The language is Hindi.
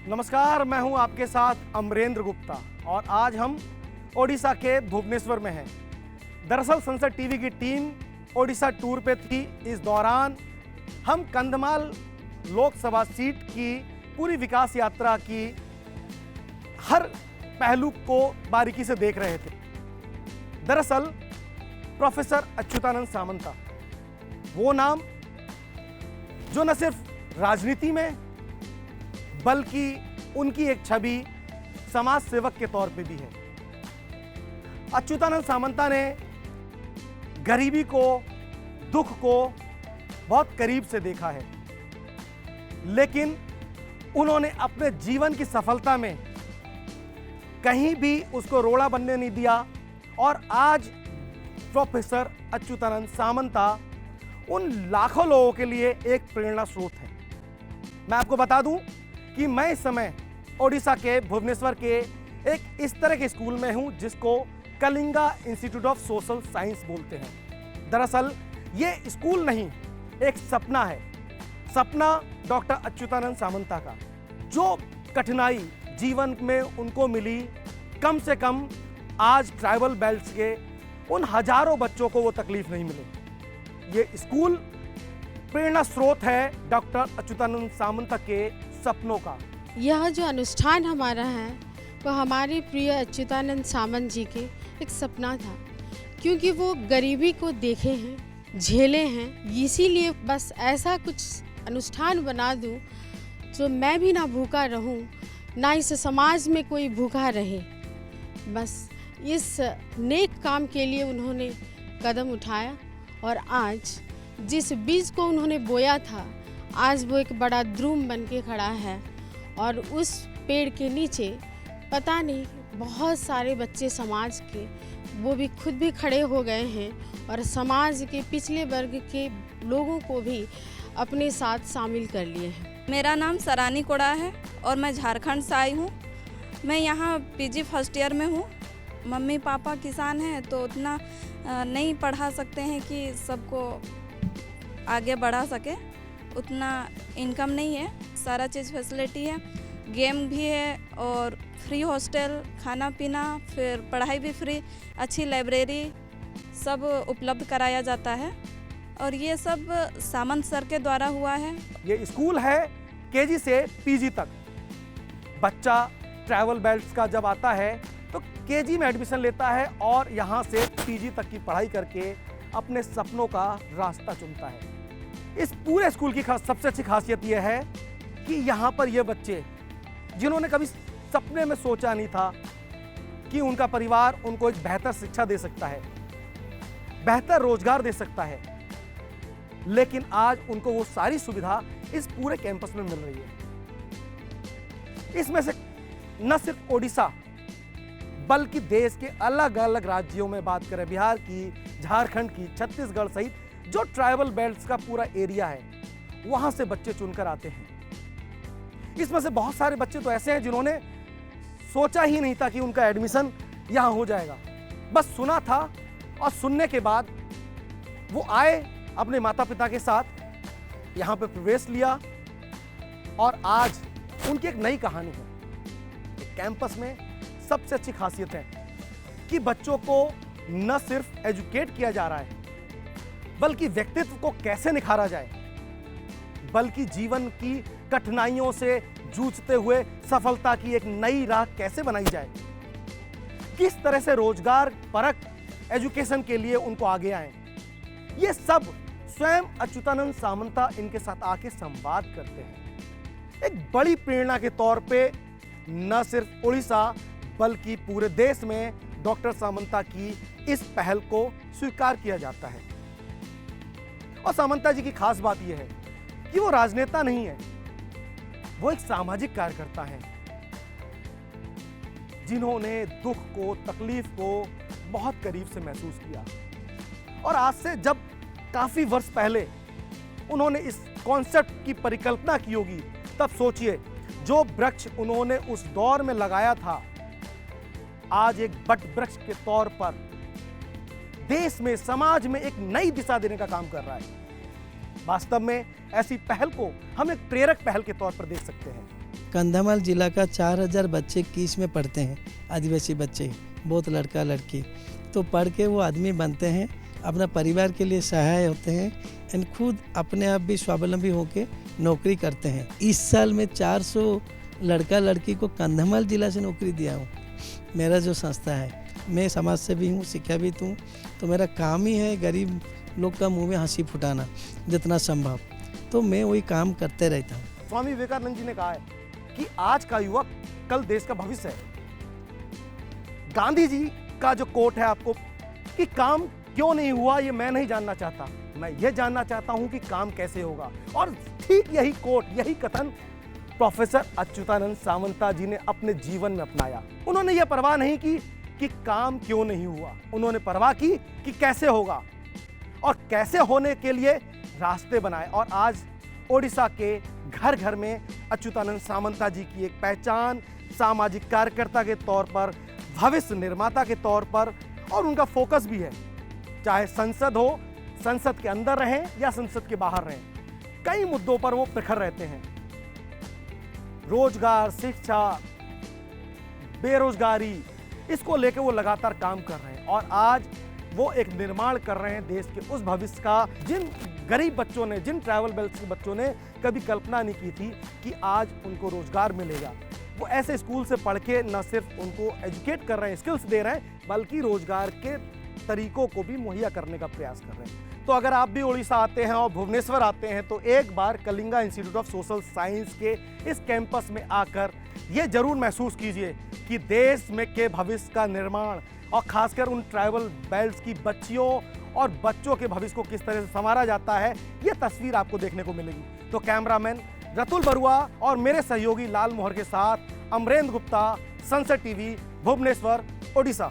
नमस्कार, मैं हूं आपके साथ अमरेंद्र गुप्ता और आज हम ओडिशा के भुवनेश्वर में हैं। दरअसल संसद टीवी की टीम ओडिशा टूर पे थी। इस दौरान हम कंधमाल लोकसभा सीट की पूरी विकास यात्रा की हर पहलू को बारीकी से देख रहे थे। दरअसल प्रोफेसर अच्युतानंद सामंता वो नाम जो न सिर्फ राजनीति में बल्कि उनकी एक छवि समाज सेवक के तौर पे भी है। अच्युतानंद सामंता ने गरीबी को, दुख को बहुत करीब से देखा है, लेकिन उन्होंने अपने जीवन की सफलता में कहीं भी उसको रोड़ा बनने नहीं दिया और आज प्रोफेसर अच्युतानंद सामंता उन लाखों लोगों के लिए एक प्रेरणा स्रोत है। मैं आपको बता दूं कि मैं इस समय ओडिशा के भुवनेश्वर के एक इस तरह के स्कूल में हूं जिसको Kalinga institute of social science बोलते हैं। दरअसल ये स्कूल नहीं, एक सपना है, सपना डॉक्टर अच्युतानंद सामंता का। जो कठिनाई जीवन में उनको मिली, कम से कम आज ट्राइबल बेल्ट्स के उन हजारों बच्चों को वो तकलीफ नहीं मिली। ये स्कूल प्रेरणा स्रोत है डॉक्टर अच्युतानंद सामंता के सपनों का। यह जो अनुष्ठान हमारा है वह हमारे प्रिय अच्युतानंद सामंत जी के एक सपना था, क्योंकि वो गरीबी को देखे हैं, झेले हैं। इसीलिए बस ऐसा कुछ अनुष्ठान बना दूं जो मैं भी ना भूखा रहूं, ना इस समाज में कोई भूखा रहे। बस इस नेक काम के लिए उन्होंने कदम उठाया और आज जिस बीज को उन्होंने बोया था, आज वो एक बड़ा द्रुम बन के खड़ा है और उस पेड़ के नीचे पता नहीं बहुत सारे बच्चे समाज के वो भी खुद भी खड़े हो गए हैं और समाज के पिछले वर्ग के लोगों को भी अपने साथ शामिल कर लिए हैं। मेरा नाम सरानी कोड़ा है और मैं झारखंड से आई हूँ। मैं यहाँ पीजी फर्स्ट ईयर में हूँ। मम्मी पापा किसान हैं तो उतना नहीं पढ़ा सकते हैं कि सबको आगे बढ़ा सके, उतना इनकम नहीं है। सारा चीज़ फैसिलिटी है, गेम भी है और फ्री हॉस्टल, खाना पीना, फिर पढ़ाई भी फ्री, अच्छी लाइब्रेरी सब उपलब्ध कराया जाता है और ये सब सामंत सर के द्वारा हुआ है। ये स्कूल है केजी से पीजी तक। बच्चा ट्रैवल बेल्ट्स का जब आता है तो केजी में एडमिशन लेता है और यहाँ से पीजी तक की पढ़ाई करके अपने सपनों का रास्ता चुनता है। इस पूरे स्कूल की सबसे अच्छी खासियत यह है कि यहाँ पर ये बच्चे जिन्होंने कभी सपने में सोचा नहीं था कि उनका परिवार उनको एक बेहतर शिक्षा दे सकता है, बेहतर रोजगार दे सकता है, लेकिन आज उनको वो सारी सुविधा इस पूरे कैंपस में मिल रही है। इसमें से न सिर्फ ओडिशा बल्कि देश के अलग अलग राज्यों में बात करें, बिहार की, झारखंड की, छत्तीसगढ़ सहित जो ट्राइबल बेल्ट्स का पूरा एरिया है, वहां से बच्चे चुनकर आते हैं। इसमें से बहुत सारे बच्चे तो ऐसे हैं जिन्होंने सोचा ही नहीं था कि उनका एडमिशन यहां हो जाएगा। बस सुना था और सुनने के बाद वो आए, अपने माता पिता के साथ यहां पे प्रवेश लिया और आज उनकी एक नई कहानी है। कैंपस में सबसे अच्छी खासियत है कि बच्चों को न सिर्फ एजुकेट किया जा रहा है, बल्कि व्यक्तित्व को कैसे निखारा जाए, बल्कि जीवन की कठिनाइयों से जूझते हुए सफलता की एक नई राह कैसे बनाई जाए, किस तरह से रोजगार परक एजुकेशन के लिए उनको आगे आए, ये सब स्वयं अच्युतानंद सामंता इनके साथ आके संवाद करते हैं। एक बड़ी प्रेरणा के तौर पे न सिर्फ उड़ीसा बल्कि पूरे देश में डॉक्टर सामंता की इस पहल को स्वीकार किया जाता है। और सामंता जी की खास बात यह है कि वो राजनेता नहीं है, वो एक सामाजिक कार्यकर्ता हैं जिन्होंने दुख को, तकलीफ को बहुत करीब से महसूस किया। और आज से जब काफी वर्ष पहले उन्होंने इस कॉन्सेप्ट की परिकल्पना की होगी, तब सोचिए जो वृक्ष उन्होंने उस दौर में लगाया था, आज एक बट वृक्ष के तौर पर देश में, समाज में एक नई दिशा देने का काम कर रहा है। वास्तव में ऐसी पहल को हम एक प्रेरक पहल के तौर पर देख सकते हैं। कंधमाल जिला का 4000 बच्चे किस में पढ़ते हैं, आदिवासी बच्चे, बहुत लड़का लड़की। तो पढ़ के वो आदमी बनते हैं, अपना परिवार के लिए सहाय होते हैं एंड खुद अपने आप भी स्वावलंबी होकर नौकरी करते हैं। इस साल में 400 लड़का लड़की को कंधमाल जिला से नौकरी दिया हूँ। मेरा जो संस्था है, मैं समाज सेवी हूँ, शिक्षाविद हूँ, तो मेरा काम ही है गरीब लोग का मुंह में हंसी फुटाना जितना संभव। तो मैं वही काम करते रहता हूँ। स्वामी विवेकानंद जी ने कहा है कि आज का युवक कल देश का भविष्य है। गांधी जी का जो कोट है आपको कि काम क्यों नहीं हुआ ये मैं नहीं जानना चाहता, मैं ये जानना चाहता हूं कि काम कैसे होगा। और ठीक यही कोट, यही कथन प्रोफेसर अच्युतानंद सामंता जी ने अपने जीवन में अपनाया। उन्होंने ये परवाह नहीं की कि काम क्यों नहीं हुआ, उन्होंने परवाह की कि कैसे होगा और कैसे होने के लिए रास्ते बनाए। और आज ओडिशा के घर घर में अच्युतानंद सामंता जी की एक पहचान सामाजिक कार्यकर्ता के तौर पर, भविष्य निर्माता के तौर पर, और उनका फोकस भी है, चाहे संसद हो, संसद के अंदर रहें या संसद के बाहर रहें, कई मुद्दों पर वो प्रखर रहते हैं। रोजगार, शिक्षा, बेरोजगारी, इसको लेकर वो लगातार काम कर रहे हैं। और आज वो एक निर्माण कर रहे हैं देश के उस भविष्य का जिन गरीब बच्चों ने, जिन ट्रैवल बेल्ट के बच्चों ने कभी कल्पना नहीं की थी कि आज उनको रोजगार मिलेगा। वो ऐसे स्कूल से पढ़ के न सिर्फ उनको एजुकेट कर रहे हैं, स्किल्स दे रहे हैं, बल्कि रोजगार के तरीकों को भी मुहैया करने का प्रयास कर रहे हैं। तो अगर आप भी उड़ीसा आते हैं और भुवनेश्वर आते हैं तो एक बार Kalinga institute of social science के इस कैंपस में आकर ये जरूर महसूस कीजिए कि देश में के भविष्य का निर्माण और खासकर उन ट्राइबल बेल्ट्स की बच्चियों और बच्चों के भविष्य को किस तरह से संवारा जाता है, ये तस्वीर आपको देखने को मिलेगी। तो कैमरामैन रतुल बरुआ और मेरे सहयोगी लाल मोहर के साथ अमरेंद्र गुप्ता, सनसेट टीवी, भुवनेश्वर, ओडिशा।